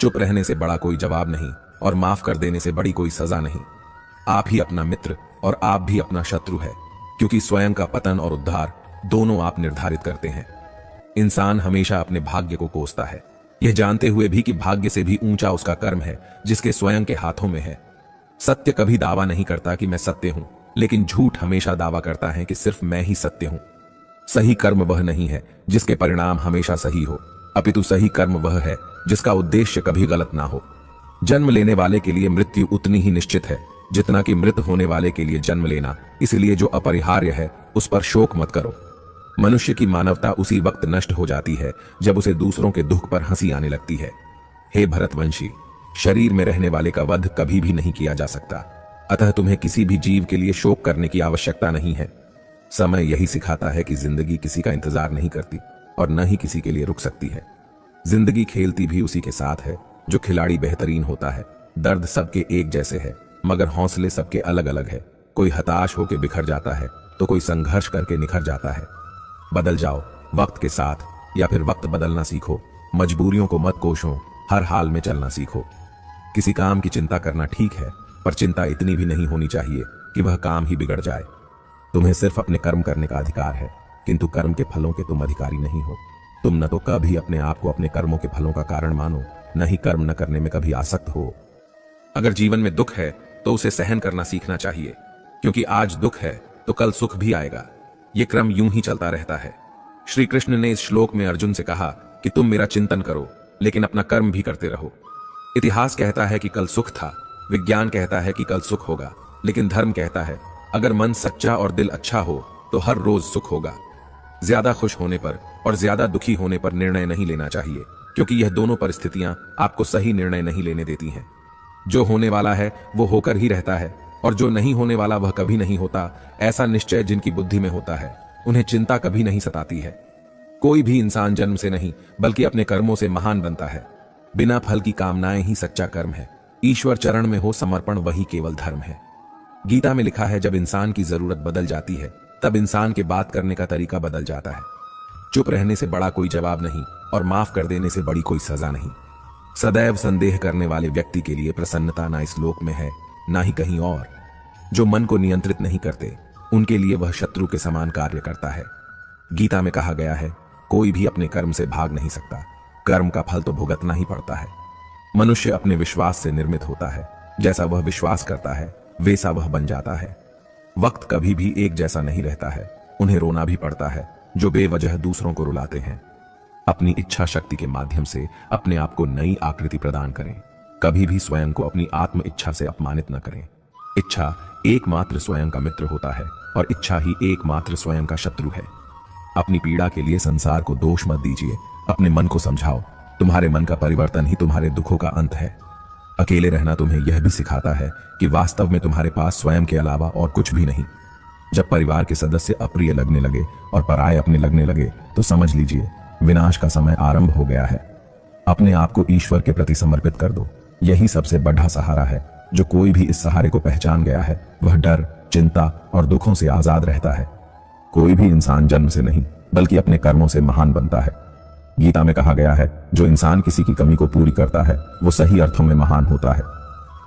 चुप रहने से बड़ा कोई जवाब नहीं और माफ कर देने से बड़ी कोई सजा नहीं। आप ही अपना मित्र और आप भी अपना शत्रु है, क्योंकि स्वयं का पतन और उद्धार दोनों आप निर्धारित करते हैं। इंसान हमेशा अपने भाग्य को कोसता है, यह जानते हुए भी कि भाग्य से भी ऊंचा उसका कर्म है जिसके स्वयं के हाथों में है। सत्य कभी दावा नहीं करता कि मैं सत्य हूं, लेकिन झूठ हमेशा दावा करता है कि सिर्फ मैं ही सत्य हूं। सही कर्म वह नहीं है जिसके परिणाम हमेशा सही हो, अपितु सही कर्म वह है जिसका उद्देश्य कभी गलत ना हो। जन्म लेने वाले के लिए मृत्यु उतनी ही निश्चित है जितना कि मृत होने वाले के लिए जन्म लेना, इसलिए जो अपरिहार्य है उस पर शोक मत करो। मनुष्य की मानवता उसी वक्त नष्ट हो जाती है जब उसे दूसरों के दुख पर हंसी आने लगती है। हे भरतवंशी, शरीर में रहने वाले का वध कभी भी नहीं किया जा सकता, अतः तुम्हें किसी भी जीव के लिए शोक करने की आवश्यकता नहीं है। समय यही सिखाता है कि जिंदगी किसी का इंतजार नहीं करती और न ही किसी के लिए रुक सकती है। जिंदगी खेलती भी उसी के साथ है जो खिलाड़ी बेहतरीन होता है। दर्द सबके एक जैसे है, मगर हौसले सबके अलग अलग है। कोई हताश होकर बिखर जाता है तो कोई संघर्ष करके निखर जाता है। बदल जाओ वक्त के साथ, या फिर वक्त बदलना सीखो। मजबूरियों को मत कोसो, हर हाल में चलना सीखो। किसी काम की चिंता करना ठीक है, पर चिंता इतनी भी नहीं होनी चाहिए कि वह काम ही बिगड़ जाए। तुम्हें सिर्फ अपने कर्म करने का अधिकार है, किंतु कर्म के फलों के तुम अधिकारी नहीं हो। तुम न तो कभी अपने आप को अपने कर्मों के फलों का कारण मानो, न ही कर्म न करने में कभी आसक्त हो। अगर जीवन में दुख है तो उसे सहन करना सीखना चाहिए, क्योंकि आज दुख है तो कल सुख भी आएगा। यह क्रम यूं ही चलता रहता है। श्री कृष्ण ने इस श्लोक में अर्जुन से कहा कि तुम मेरा चिंतन करो, लेकिन अपना कर्म भी करते रहो। इतिहास कहता है कि कल सुख था, विज्ञान कहता है कि कल सुख होगा, लेकिन धर्म कहता है अगर मन सच्चा और दिल अच्छा हो तो हर रोज सुख होगा। ज्यादा खुश होने पर और ज्यादा दुखी होने पर निर्णय नहीं लेना चाहिए, क्योंकि यह दोनों परिस्थितियां आपको सही निर्णय नहीं लेने देती हैं। जो होने वाला है वो होकर ही रहता है, और जो नहीं होने वाला वह कभी नहीं होता। ऐसा निश्चय जिनकी बुद्धि में होता है उन्हें चिंता कभी नहीं सताती है। कोई भी इंसान जन्म से नहीं बल्कि अपने कर्मों से महान बनता है। बिना फल की कामनाएं ही सच्चा कर्म है। ईश्वर चरण में हो समर्पण वही केवल धर्म है। गीता में लिखा है, जब इंसान की जरूरत बदल जाती है तब इंसान के बात करने का तरीका बदल जाता है। चुप रहने से बड़ा कोई जवाब नहीं और माफ कर देने से बड़ी कोई सजा नहीं। सदैव संदेह करने वाले व्यक्ति के लिए प्रसन्नता ना इस लोक में है ना ही कहीं और। जो मन को नियंत्रित नहीं करते उनके लिए वह शत्रु के समान कार्य करता है। गीता में कहा गया है, कोई भी अपने कर्म से भाग नहीं सकता, कर्म का फल तो भुगतना ही पड़ता है। मनुष्य अपने विश्वास से निर्मित होता है, जैसा वह विश्वास करता है वैसा वह बन जाता है। वक्त कभी भी एक जैसा नहीं रहता है, उन्हें रोना भी पड़ता है जो बेवजह दूसरों को रुलाते हैं। अपनी इच्छा शक्ति के माध्यम से अपने आप को नई आकृति प्रदान करें। कभी भी स्वयं को अपनी आत्म इच्छा से अपमानित न करें। इच्छा एकमात्र स्वयं का मित्र होता है और इच्छा ही एकमात्र स्वयं का शत्रु है। अपनी पीड़ा के लिए संसार को दोष मत दीजिए, अपने मन को समझाओ। तुम्हारे मन का परिवर्तन ही तुम्हारे दुखों का अंत है। अकेले रहना तुम्हें यह भी सिखाता है कि वास्तव में तुम्हारे पास स्वयं के अलावा और कुछ भी नहीं। जब परिवार के सदस्य अप्रिय लगने लगे और पराये अपने लगने लगे तो समझ लीजिए विनाश का समय आरंभ हो गया है। अपने आप को ईश्वर के प्रति समर्पित कर दो। यही सबसे बड़ा सहारा है। जो कोई भी इस सहारे को पहचान गया है वह डर, चिंता और दुखों से आजाद रहता है। कोई भी इंसान जन्म से नहीं बल्कि अपने कर्मों से महान बनता है। गीता में कहा गया है, जो इंसान किसी की कमी को पूरी करता है वो सही अर्थों में महान होता है।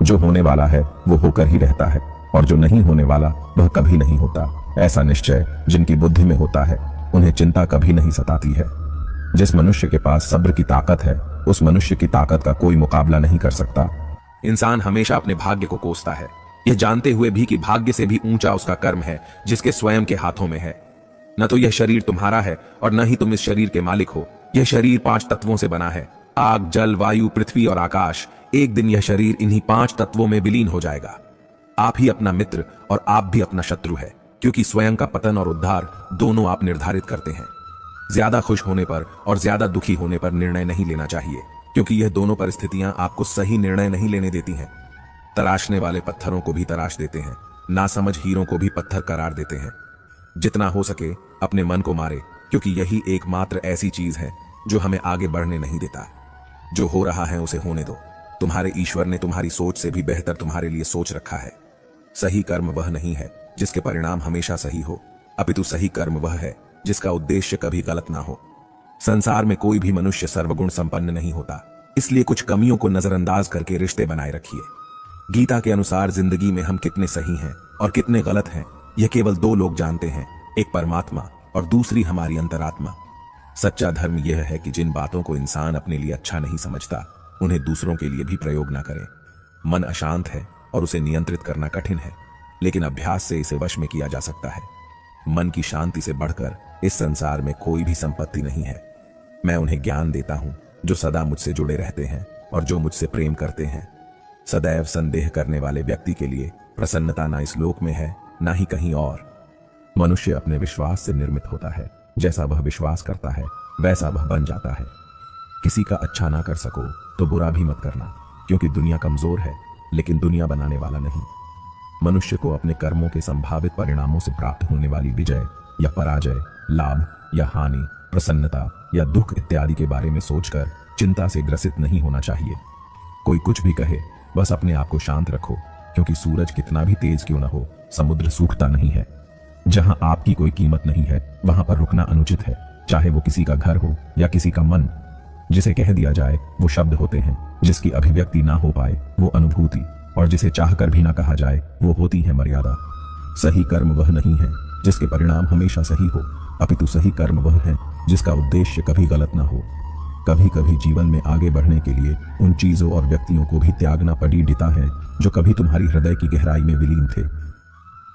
जो होने वाला है वो होकर ही रहता है, और जो नहीं होने वाला वह कभी नहीं होता। ऐसा निश्चय जिनकी बुद्धि में होता है उन्हें चिंता कभी नहीं सताती है। जिस मनुष्य के पास सब्र की ताकत है उस मनुष्य की ताकत का कोई मुकाबला नहीं कर सकता। इंसान हमेशा अपने भाग्य को कोसता है, यह जानते हुए भी कि भाग्य से भी ऊंचा उसका कर्म है जिसके स्वयं के हाथों में है। न तो यह शरीर तुम्हारा है और न ही तुम इस शरीर के मालिक हो। यह शरीर 5 तत्वों से बना है, आग, जल, वायु, पृथ्वी और आकाश। एक दिन यह शरीर इन्हीं 5 तत्वों में विलीन हो जाएगा। आप ही अपना मित्र और आप भी अपना शत्रु है, क्योंकि स्वयं का पतन और उद्धार दोनों आप निर्धारित करते हैं। ज्यादा खुश होने पर और ज्यादा दुखी होने पर निर्णय नहीं लेना चाहिए, क्योंकि यह दोनों परिस्थितियां आपको सही निर्णय नहीं लेने देती हैं। तराशने वाले पत्थरों को भी तराश देते हैं, नासमझ हीरों को भी पत्थर करार देते हैं। जितना हो सके अपने मन को मारे, क्योंकि यही एकमात्र ऐसी चीज है जो हमें आगे बढ़ने नहीं देता। जो हो रहा है उसे होने दो। तुम्हारे ईश्वर ने तुम्हारी सोच से भी बेहतर तुम्हारे लिए सोच रखा है। सही कर्म वह नहीं है जिसके परिणाम हमेशा सही हो, अपितु सही कर्म वह है जिसका उद्देश्य कभी गलत ना हो। संसार में कोई भी मनुष्य सर्वगुण संपन्न नहीं होता, इसलिए कुछ कमियों को नजरअंदाज करके रिश्ते बनाए रखिए। गीता के अनुसार जिंदगी में हम कितने सही हैं और कितने गलत हैं, यह केवल दो लोग जानते हैं, एक परमात्मा और दूसरी हमारी अंतरात्मा। सच्चा धर्म यह है कि जिन बातों को इंसान अपने लिए अच्छा नहीं समझता, उन्हें दूसरों के लिए भी प्रयोग ना करे। मन अशांत है और उसे नियंत्रित करना कठिन है, लेकिन अभ्यास से इसे वश में किया जा सकता है। मन की शांति से बढ़कर इस संसार में कोई भी संपत्ति नहीं है। मैं उन्हें ज्ञान देता हूं जो सदा मुझसे जुड़े रहते हैं और जो मुझसे प्रेम करते हैं। सदैव संदेह करने वाले व्यक्ति के लिए प्रसन्नता ना इस लोक में है, ना ही कहीं और। मनुष्य अपने विश्वास से निर्मित होता है। जैसा वह विश्वास करता है वैसा वह बन जाता है। किसी का अच्छा ना कर सको तो बुरा भी मत करना, क्योंकि दुनिया कमजोर है लेकिन दुनिया बनाने वाला नहीं। मनुष्य को अपने कर्मों के संभावित परिणामों से प्राप्त होने वाली विजय या पराजय, लाभ या हानि, प्रसन्नता या दुख इत्यादि के बारे में सोचकर चिंता से ग्रसित नहीं होना चाहिए। कोई कुछ भी कहे, बस अपने आप को शांत रखो, क्योंकि सूरज कितना भी तेज क्यों न हो, समुद्र सूखता नहीं है। जहां आपकी कोई कीमत नहीं है वहां पर रुकना अनुचित है, चाहे वो किसी का घर हो या किसी का मन। जिसे कह दिया जाए वो शब्द होते हैं, जिसकी अभिव्यक्ति ना हो पाए वो अनुभूति, और जिसे चाहकर भी ना कहा जाए वो होती है मर्यादा। सही कर्म वह नहीं है जिसके परिणाम हमेशा सही हो, अपितु सही कर्म वह है जिसका उद्देश्य कभी गलत ना हो। कभी कभी जीवन में आगे बढ़ने के लिए उन चीजों और व्यक्तियों को भी त्यागना पड़ता है जो कभी तुम्हारी हृदय की गहराई में विलीन थे।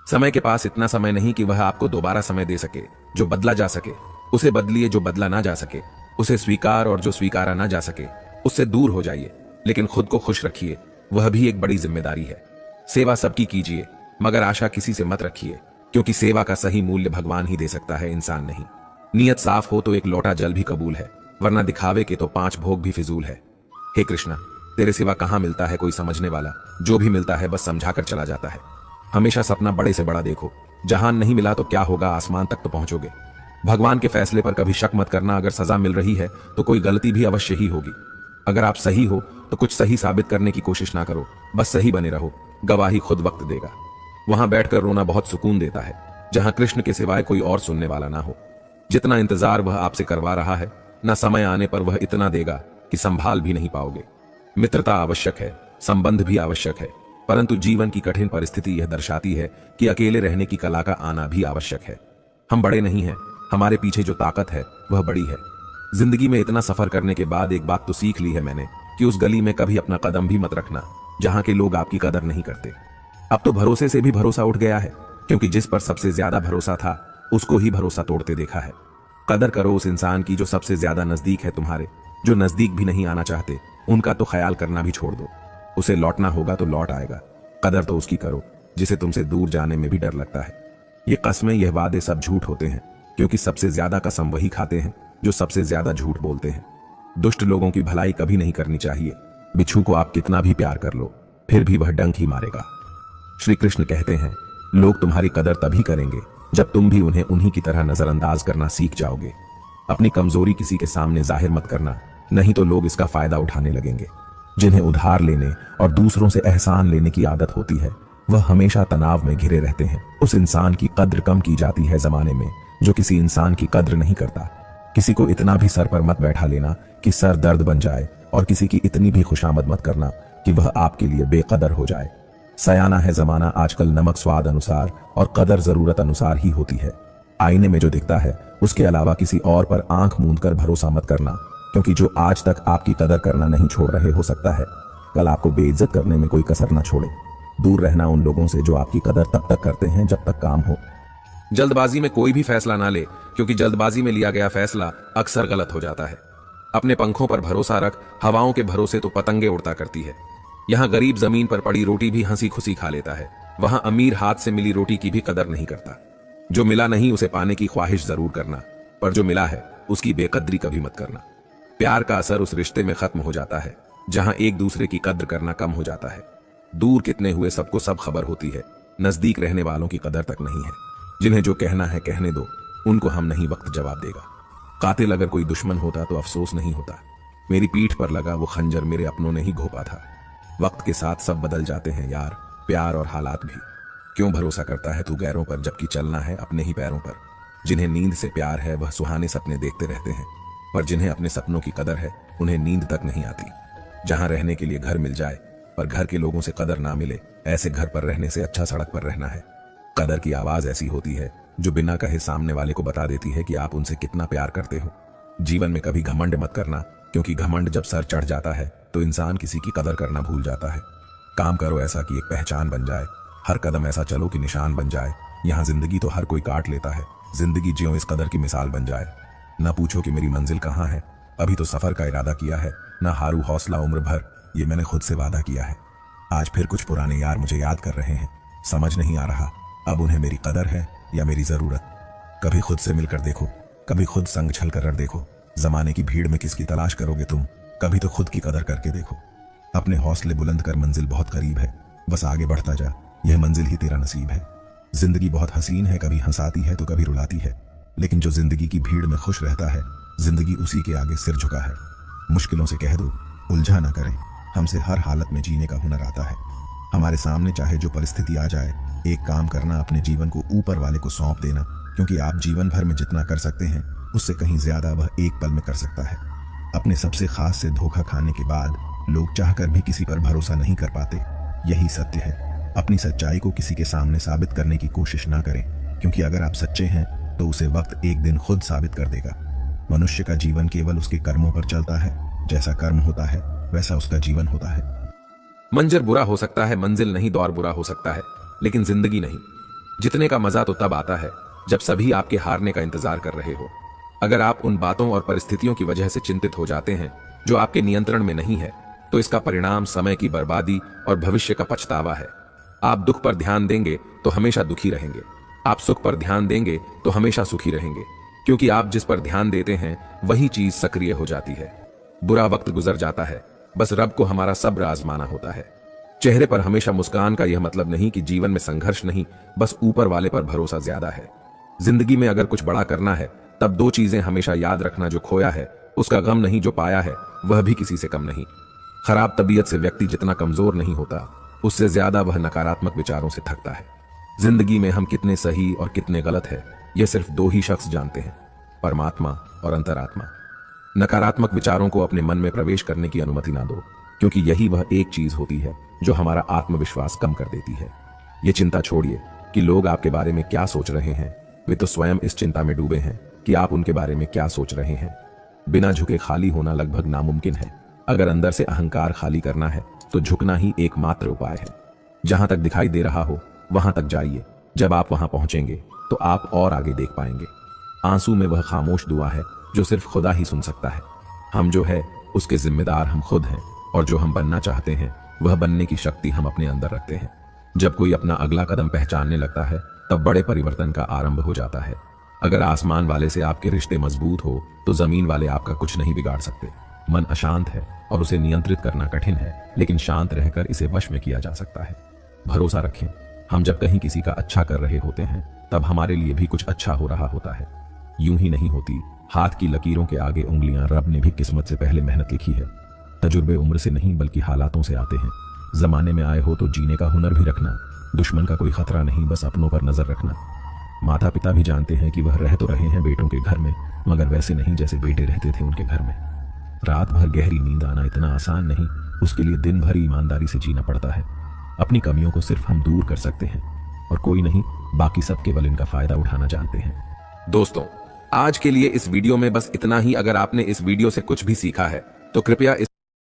समय के पास इतना समय नहीं कि वह आपको दोबारा समय दे सके। जो बदला जा सके उसे बदलिए, जो बदला ना जा सके उसे स्वीकार, और जो स्वीकारा ना जा सके उससे दूर हो जाइए। लेकिन खुद को खुश रखिए, वह भी एक बड़ी जिम्मेदारी है। सेवा सबकी कीजिए, मगर आशा किसी से मत रखिए, क्योंकि सेवा का सही मूल्य भगवान ही दे सकता है, इंसान नहीं। नियत साफ हो तो एक लोटा जल भी कबूल है, वरना दिखावे के तो 5 भोग भी फिजूल है। हे कृष्णा, तेरे सिवा कहां मिलता है कोई समझने वाला? जो भी मिलता है बस समझाकर चला जाता है। हमेशा सपना बड़े से बड़ा देखो। जहान नहीं मिला तो क्या होगा, आसमान तक तो पहुंचोगे। भगवान के फैसले पर कभी शक मत करना। अगर सजा मिल रही है तो कोई गलती भी अवश्य ही होगी। अगर आप सही हो तो कुछ सही साबित करने की कोशिश ना करो, बस सही बने रहो। गवाही खुद वक्त देगा। वहां बैठकर रोना बहुत सुकून देता है, जहां कृष्ण के सिवाय कोई और सुनने वाला ना हो। जितना इंतजार वह आपसे करवा रहा है, ना समय आने पर वह इतना देगा कि संभाल भी नहीं पाओगे। मित्रता आवश्यक है, संबंध भी आवश्यक है, परंतु जीवन की कठिन परिस्थिति यह दर्शाती है कि अकेले रहने की कला का आना भी आवश्यक है। हम बड़े नहीं हैं, हमारे पीछे जो ताकत है वह बड़ी है। जिंदगी में इतना सफर करने के बाद एक बात तो सीख ली है मैंने कि उस गली में कभी अपना कदम भी मत रखना जहां के लोग आपकी कदर नहीं करते। अब तो भरोसे से भी भरोसा उठ गया है, क्योंकि जिस पर सबसे ज्यादा भरोसा था उसको ही भरोसा तोड़ते देखा है। कदर करो उस इंसान की जो सबसे ज्यादा नजदीक है तुम्हारे। जो नजदीक भी नहीं आना चाहते उनका तो ख्याल करना भी छोड़ दो। उसे लौटना होगा तो लौट आएगा। कदर तो उसकी करो जिसे तुमसे दूर जाने में भी डर लगता है। ये कस्में, यह वादे सब झूठ होते हैं, क्योंकि सबसे ज्यादा कसम वही खाते हैं जो सबसे ज्यादा झूठ बोलते हैं। दुष्ट लोगों की भलाई कभी नहीं करनी चाहिए। बिच्छू को आप कितना भी प्यार कर लो फिर भी वह डंक ही मारेगा। श्री कृष्ण कहते हैं, लोग तुम्हारी कदर तभी करेंगे जब तुम भी उन्हें उन्हीं की तरह नजरअंदाज करना सीख जाओगे। अपनी कमजोरी किसी के सामने जाहिर मत करना, नहीं तो लोग इसका फायदा उठाने लगेंगे। जिन्हें उधार लेने और दूसरों से एहसान लेने की आदत होती है वह हमेशा तनाव में घिरे रहते हैं। उस इंसान की कद्र कम की जाती है जमाने में जो किसी इंसान की कद्र नहीं करता। किसी को इतना भी सर पर मत बैठा लेना कि सर दर्द बन जाए, और किसी की इतनी भी खुशामद मत करना कि वह आपके लिए बेकदर हो जाए। सयाना है जमाना आजकल, नमक स्वाद अनुसार और कदर जरूरत अनुसार ही होती है। आईने में जो दिखता है उसके अलावा किसी और पर आंख मूंद कर भरोसा मत करना, क्योंकि जो आज तक आपकी कदर करना नहीं छोड़ रहे हो सकता है कल आपको बेइज्जत करने में कोई कसर ना छोड़े। दूर रहना उन लोगों से जो आपकी कदर तब तक करते हैं जब तक काम हो। जल्दबाजी में कोई भी फैसला ना ले, क्योंकि जल्दबाजी में लिया गया फैसला अक्सर गलत हो जाता है। अपने पंखों पर भरोसा रख, हवाओं के भरोसे तो पतंगे उड़ता करती है। यहाँ गरीब जमीन पर पड़ी रोटी भी हंसी खुशी खा लेता है, वहां अमीर हाथ से मिली रोटी की भी कदर नहीं करता। जो मिला नहीं उसे पाने की ख्वाहिश जरूर करना, पर जो मिला है उसकी बेकदरी कभी मत करना। प्यार का असर उस रिश्ते में खत्म हो जाता है जहां एक दूसरे की कद्र करना कम हो जाता है। दूर कितने हुए सबको सब खबर होती है, नजदीक रहने वालों की कदर तक नहीं है। जिन्हें जो कहना है कहने दो, उनको हम नहीं वक्त जवाब देगा। कातिल अगर कोई दुश्मन होता तो अफसोस नहीं होता। मेरी पीठ पर लगा वो खंजर मेरे अपनों ने ही घोपा था। वक्त के साथ सब बदल जाते हैं यार, प्यार और हालात भी। क्यों भरोसा करता है तू गैरों पर, जबकि चलना है अपने ही पैरों पर। जिन्हें नींद से प्यार है वह सुहाने सपने देखते रहते हैं, पर जिन्हें अपने सपनों की कदर है उन्हें नींद तक नहीं आती। जहां रहने के लिए घर मिल जाए पर घर के लोगों से कदर ना मिले, ऐसे घर पर रहने से अच्छा सड़क पर रहना है। कदर की आवाज ऐसी होती है जो बिना कहे सामने वाले को बता देती है कि आप उनसे कितना प्यार करते हो। जीवन में कभी घमंड मत करना, क्योंकि घमंड जब सर चढ़ जाता है तो इंसान किसी की कदर करना भूल जाता है। काम करो ऐसा कि एक पहचान बन जाए, हर कदम ऐसा चलो कि निशान बन जाए। यहाँ जिंदगी तो हर कोई काट लेता है, जिंदगी जियो इस कदर की मिसाल बन जाए। न पूछो कि मेरी मंजिल कहाँ है, अभी तो सफर का इरादा किया है। न हारू हौसला उम्र भर, ये मैंने खुद से वादा किया है। आज फिर कुछ पुराने यार मुझे याद कर रहे हैं, समझ नहीं आ रहा अब उन्हें मेरी कदर है या मेरी जरूरत। कभी खुद से मिलकर देखो, कभी खुद संग छल कर देखो। जमाने की भीड़ में किसकी तलाश करोगे तुम, कभी तो खुद की कदर करके देखो। अपने हौसले बुलंद कर, मंजिल बहुत करीब है, बस आगे बढ़ता जा, यह मंजिल ही तेरा नसीब है। जिंदगी बहुत हसीन है, कभी हंसाती है तो कभी रुलाती है, लेकिन जो जिंदगी की भीड़ में खुश रहता है, जिंदगी उसी के आगे सिर झुका है। मुश्किलों से कह दो उलझा ना करें, हमसे हर हालत में जीने का हुनर आता है। हमारे सामने चाहे जो परिस्थिति आ जाए, एक काम करना, अपने जीवन को ऊपर वाले को सौंप देना, क्योंकि आप जीवन भर में जितना कर सकते हैं उससे कहीं ज्यादा वह एक पल में कर सकता है। अपने सबसे खास से धोखा खाने के बाद लोग चाहकर भी किसी पर भरोसा नहीं कर पाते, यही सत्य है। अपनी सच्चाई को किसी के सामने साबित करने की कोशिश ना करें, क्योंकि अगर आप सच्चे हैं तो उसे वक्त एक दिन खुद साबित कर देगा। मनुष्य का जीवन केवल उसके कर्मों पर चलता है, जैसा कर्म होता है वैसा उसका जीवन होता है। मंजर बुरा हो सकता है, मंजिल नहीं दौर बुरा हो सकता है, लेकिन जिंदगी नहीं। जीतने का मजा तो तब आता है जब सभी आपके हारने का इंतजार कर रहे हो। अगर आप उन बातों और परिस्थितियों की वजह से चिंतित हो जाते हैं जो आपके नियंत्रण में नहीं है, तो इसका परिणाम समय की बर्बादी और भविष्य का पछतावा है। आप दुख पर ध्यान देंगे तो हमेशा दुखी रहेंगे, आप सुख पर ध्यान देंगे तो हमेशा सुखी रहेंगे, क्योंकि आप जिस पर ध्यान देते हैं वही चीज सक्रिय हो जाती है। बुरा वक्त गुजर जाता है, बस रब को हमारा सब्र आजमाना होता है। चेहरे पर हमेशा मुस्कान का यह मतलब नहीं कि जीवन में संघर्ष नहीं, बस ऊपर वाले पर भरोसा ज्यादा है। जिंदगी में अगर कुछ बड़ा करना है तब दो चीजें हमेशा याद रखना, जो खोया है उसका गम नहीं, जो पाया है वह भी किसी से कम नहीं। खराब तबीयत से व्यक्ति जितना कमजोर नहीं होता, उससे ज्यादा वह नकारात्मक विचारों से थकता है। जिंदगी में हम कितने सही और कितने गलत है, यह सिर्फ दो ही शख्स जानते हैं, परमात्मा और अंतरात्मा। नकारात्मक विचारों को अपने मन में प्रवेश करने की अनुमति ना दो, क्योंकि यही वह एक चीज होती है जो हमारा आत्मविश्वास कम कर देती है। ये चिंता छोड़िए कि लोग आपके बारे में क्या सोच रहे हैं, वे तो स्वयं इस चिंता में डूबे हैं कि आप उनके बारे में क्या सोच रहे हैं। बिना झुके खाली होना लगभग नामुमकिन है। अगर अंदर से अहंकार खाली करना है तो झुकना ही एकमात्र उपाय है। जहां तक दिखाई दे रहा हो वहां तक जाइए, जब आप वहां पहुंचेंगे तो आप और आगे देख पाएंगे। आंसू में वह खामोश दुआ है जो सिर्फ खुदा ही सुन सकता है। हम जो है उसके जिम्मेदार हम खुद हैं, और जो हम बनना चाहते हैं वह बनने की शक्ति हम अपने अंदर रखते हैं। जब कोई अपना अगला कदम पहचानने लगता है तब बड़े परिवर्तन का आरंभ हो जाता है। अगर आसमान वाले से आपके रिश्ते मजबूत हो तो जमीन वाले आपका कुछ नहीं बिगाड़ सकते। मन अशांत है और उसे नियंत्रित करना कठिन है, लेकिन शांत रहकर इसे वश में किया जा सकता है। भरोसा रखें, हम जब कहीं किसी का अच्छा कर रहे होते हैं तब हमारे लिए भी कुछ अच्छा हो रहा होता है। यूं ही नहीं होती, हाथ की लकीरों के आगे उंगलियां, रब ने भी किस्मत से पहले मेहनत लिखी है। तजुर्बे उम्र से नहीं बल्कि हालातों से आते हैं। जमाने में आए हो तो जीने का हुनर भी रखना, दुश्मन का कोई खतरा नहीं, बस अपनों पर नजर रखना। माता पिता भी जानते हैं कि वह रह तो रहे हैं बेटों के घर में, मगर वैसे नहीं जैसे बेटे रहते थे उनके घर में। रात भर गहरी नींद आना इतना आसान नहीं, उसके लिए दिन भर ईमानदारी से जीना पड़ता है। अपनी कमियों को सिर्फ हम दूर कर सकते हैं और कोई नहीं, बाकी सब केवल इनका फायदा उठाना जानते हैं। दोस्तों, आज के लिए इस वीडियो में बस इतना ही। अगर आपने इस वीडियो से कुछ भी सीखा है तो कृपया इस